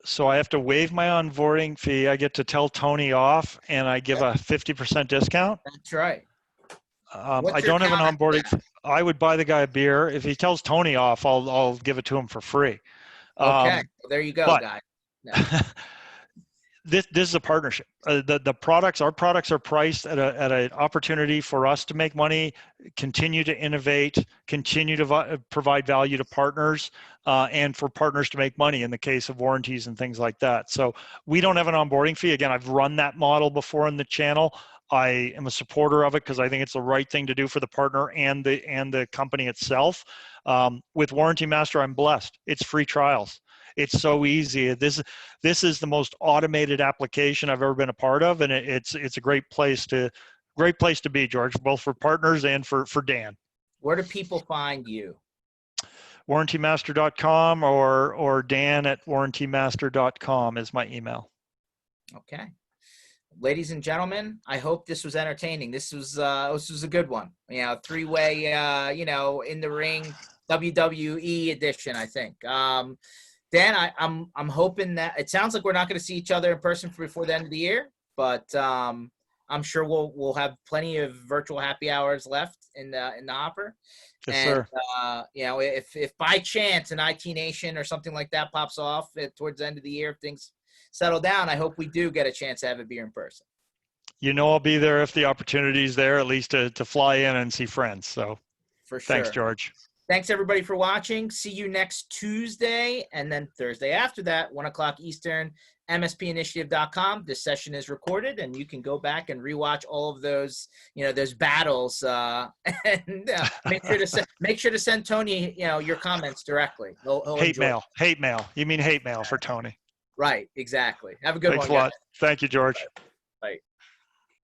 So I have to waive my onboarding fee. I get to tell Tony off, and I give a 50% discount. That's right. I don't have an onboarding. I would buy the guy a beer. If he tells Tony off, I'll give it to him for free. Okay, well, there you go, guys. No. This is a partnership. The products, our products are priced at an opportunity for us to make money, continue to innovate, continue to provide value to partners, and for partners to make money in the case of warranties and things like that. So we don't have an onboarding fee. Again, I've run that model before in the channel. I am a supporter of it because I think it's the right thing to do for the partner and the company itself. With Warranty Master, I'm blessed. It's free trials. It's so easy. This is the most automated application I've ever been a part of, and it's a great place to be, George, both for partners and for Dan. Where do people find you? warrantymaster.com or dan@warrantymaster.com is my email. Okay. Ladies and gentlemen, I hope this was entertaining. This was a good one. Three-way, in the ring WWE edition, I think. Dan, I'm hoping that it sounds like we're not going to see each other in person before the end of the year, but I'm sure we'll have plenty of virtual happy hours left in the hopper. Yes, sir. If by chance an IT Nation or something like that pops off towards the end of the year, if things settle down, I hope we do get a chance to have a beer in person. I'll be there if the opportunity's there, at least to fly in and see friends. So for sure. Thanks, George. Thanks, everybody, for watching. See you next Tuesday, and then Thursday after that, 1 o'clock Eastern, MSPinitiative.com. This session is recorded, and you can go back and rewatch all of those, those battles. And make sure to send Tony, your comments directly. He'll hate mail. You mean hate mail for Tony? Right, exactly. Have a good one. Thanks a lot. Thank you, George. Bye.